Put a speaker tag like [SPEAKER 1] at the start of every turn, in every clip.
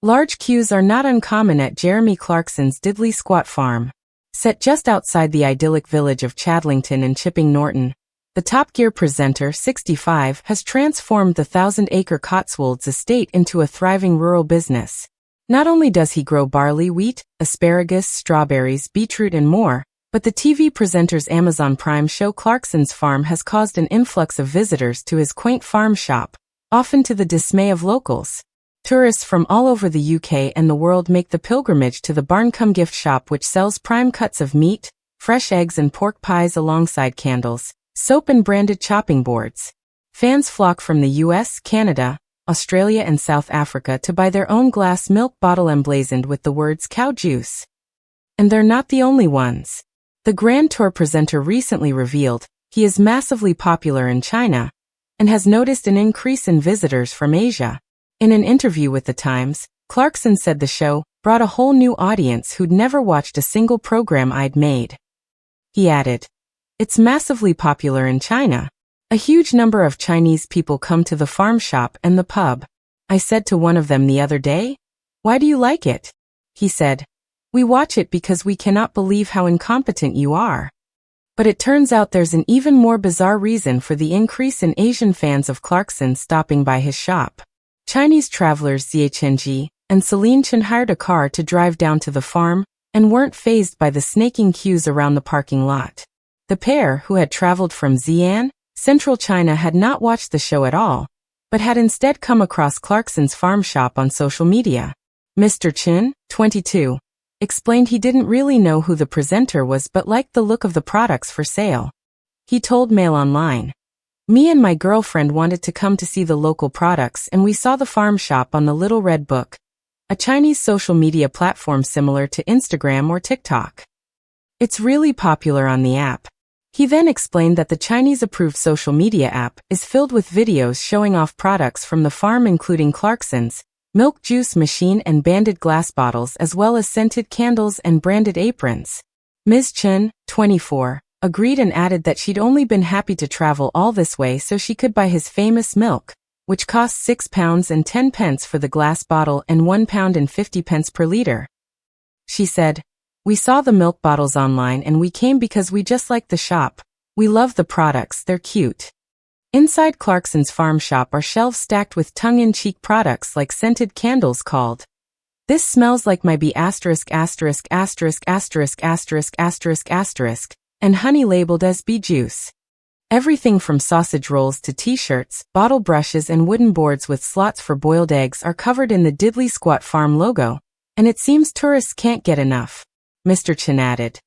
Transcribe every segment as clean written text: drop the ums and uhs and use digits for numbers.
[SPEAKER 1] Large queues are not uncommon at Jeremy Clarkson's diddly squat farm. Set just outside the idyllic village of Chadlington in Chipping Norton, the Top Gear presenter, 65, has transformed the 1,000-acre Cotswolds estate into a thriving rural business. Not only does he grow barley, wheat, asparagus, strawberries, beetroot and more, but the TV presenter's Amazon Prime show Clarkson's Farm has caused an influx of visitors to his quaint farm shop, often to the dismay of locals. Tourists from all over the UK and the world make the pilgrimage to the Barncombe gift shop, which sells prime cuts of meat, fresh eggs and pork pies alongside candles, soap and branded chopping boards. Fans flock from the US, Canada, Australia and South Africa to buy their own glass milk bottle emblazoned with the words cow juice. And they're not the only ones. The Grand Tour presenter recently revealed he is massively popular in China and has noticed an increase in visitors from Asia. In an interview with The Times, Clarkson said the show brought a whole new audience who'd never watched a single program I'd made. He added, "It's massively popular in China. A huge number of Chinese people come to the farm shop and the pub. I said to one of them the other day, 'Why do you like it?' He said, 'We watch it because we cannot believe how incompetent you are.' But it turns out there's an even more bizarre reason for the increase in Asian fans of Clarkson stopping by his shop. Chinese travelers Xie Chenji and Celine Chen hired a car to drive down to the farm and weren't fazed by the snaking queues around the parking lot. The pair, who had traveled from Xi'an, Central China, had not watched the show at all, but had instead come across Clarkson's farm shop on social media. Mr. Chen, 22, explained he didn't really know who the presenter was but liked the look of the products for sale. He told Mail Online, "Me and my girlfriend wanted to come to see the local products and we saw the farm shop on the Little Red Book, a Chinese social media platform similar to Instagram or TikTok. It's really popular on the app." He then explained that the Chinese-approved social media app is filled with videos showing off products from the farm, including Clarkson's milk juice machine and banded glass bottles, as well as scented candles and branded aprons. Ms. Chen, 24, agreed and added that she'd only been happy to travel all this way so she could buy his famous milk, which costs £6 and 10 pence for the glass bottle and £1 and 50 pence per litre. She said, "We saw the milk bottles online and we came because we just like the shop. We love the products, they're cute." Inside Clarkson's farm shop are shelves stacked with tongue-in-cheek products like scented candles called "This Smells Like My Bee****************** and honey labeled as bee juice. Everything from sausage rolls to t-shirts, bottle brushes and wooden boards with slots for boiled eggs are covered in the Diddly Squat Farm logo, and it seems tourists can't get enough. Mr. Chen added,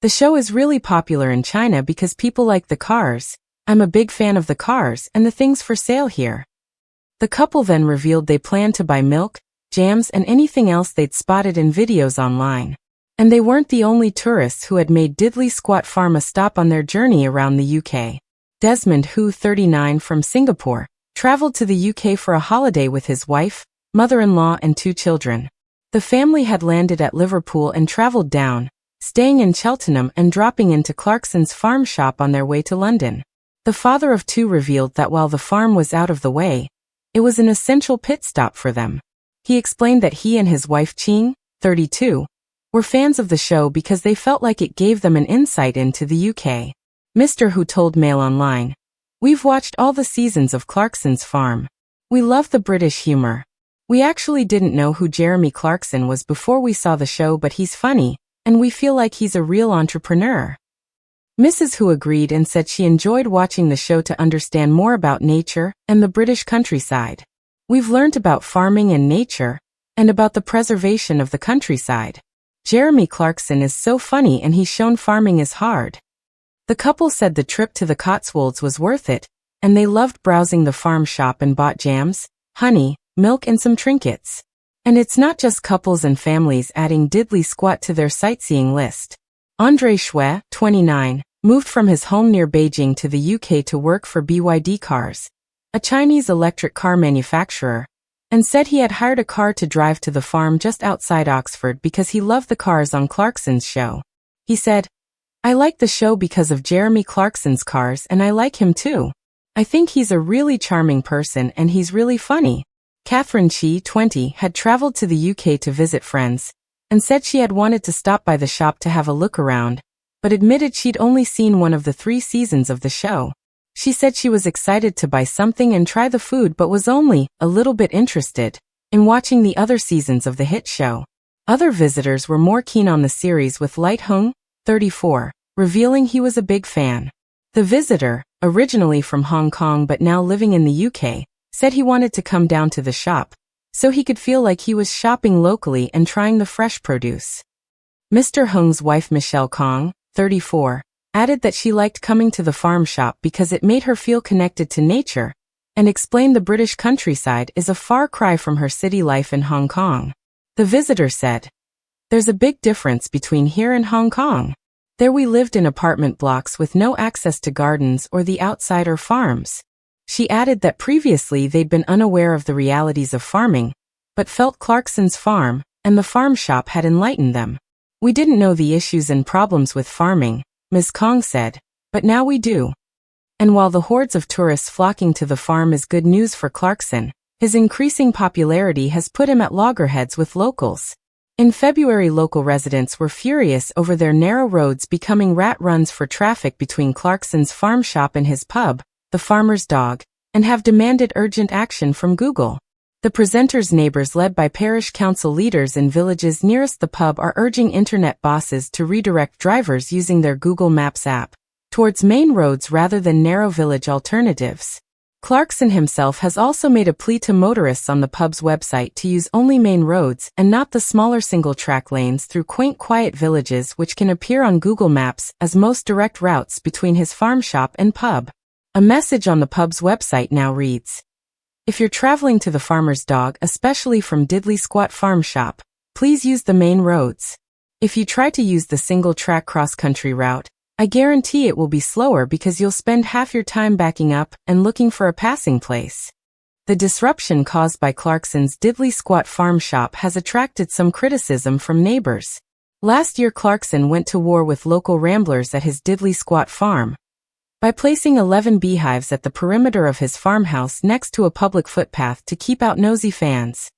[SPEAKER 1] "The show is really popular in China because people like the cars. I'm a big fan of the cars and the things for sale here." The couple then revealed they planned to buy milk, jams and anything else they'd spotted in videos online. And they weren't the only tourists who had made Diddly Squat Farm a stop on their journey around the UK. Desmond, who, 39, from Singapore, traveled to the UK for a holiday with his wife, mother-in-law and 2 children. The family had landed at Liverpool and traveled down, staying in Cheltenham and dropping into Clarkson's farm shop on their way to London. The father of 2 revealed that while the farm was out of the way, it was an essential pit stop for them. He explained that he and his wife Ching, 32, were fans of the show because they felt like it gave them an insight into the UK. Mr. Hu told Mail Online, "We've watched all the seasons of Clarkson's Farm. We love the British humour. We actually didn't know who Jeremy Clarkson was before we saw the show, but he's funny, and we feel like he's a real entrepreneur." Mrs. Hu agreed and said she enjoyed watching the show to understand more about nature and the British countryside. "We've learnt about farming and nature, and about the preservation of the countryside. Jeremy Clarkson is so funny and he's shown farming is hard." The couple said the trip to the Cotswolds was worth it, and they loved browsing the farm shop and bought jams, honey, milk and some trinkets. And it's not just couples and families adding Diddly Squat to their sightseeing list. Andre Shui, 29, moved from his home near Beijing to the UK to work for BYD Cars, a Chinese electric car manufacturer, and said he had hired a car to drive to the farm just outside Oxford because he loved the cars on Clarkson's show. He said, "I like the show because of Jeremy Clarkson's cars and I like him too. I think he's a really charming person and he's really funny. Catherine Chi, 20, had traveled to the UK to visit friends, and said she had wanted to stop by the shop to have a look around, but admitted she'd only seen one of the 3 seasons of the show. She said she was excited to buy something and try the food but was only a little bit interested in watching the other seasons of the hit show. Other visitors were more keen on the series, with Light Hung, 34, revealing he was a big fan. The visitor, originally from Hong Kong but now living in the UK, said he wanted to come down to the shop so he could feel like he was shopping locally and trying the fresh produce. Mr. Hung's wife Michelle Kong, 34, added that she liked coming to the farm shop because it made her feel connected to nature, and explained the British countryside is a far cry from her city life in Hong Kong. The visitor said, "There's a big difference between here and Hong Kong. There we lived in apartment blocks with no access to gardens or the outside or farms." She added that previously they'd been unaware of the realities of farming, but felt Clarkson's farm and the farm shop had enlightened them. "We didn't know the issues and problems with farming," Ms. Kong said, "but now we do." And while the hordes of tourists flocking to the farm is good news for Clarkson, his increasing popularity has put him at loggerheads with locals. In February, local residents were furious over their narrow roads becoming rat runs for traffic between Clarkson's farm shop and his pub, The Farmer's Dog, and have demanded urgent action from Google. The presenter's neighbors, led by parish council leaders in villages nearest the pub, are urging internet bosses to redirect drivers using their Google Maps app towards main roads rather than narrow village alternatives. Clarkson himself has also made a plea to motorists on the pub's website to use only main roads and not the smaller single-track lanes through quaint, quiet villages which can appear on Google Maps as most direct routes between his farm shop and pub. A message on the pub's website now reads, "If you're traveling to the Farmer's Dog, especially from Diddley Squat Farm Shop, please use the main roads. If you try to use the single-track cross-country route, I guarantee it will be slower because you'll spend half your time backing up and looking for a passing place." The disruption caused by Clarkson's Diddley Squat Farm Shop has attracted some criticism from neighbors. Last year, Clarkson went to war with local ramblers at his Diddley Squat Farm by placing 11 beehives at the perimeter of his farmhouse next to a public footpath to keep out nosy fans.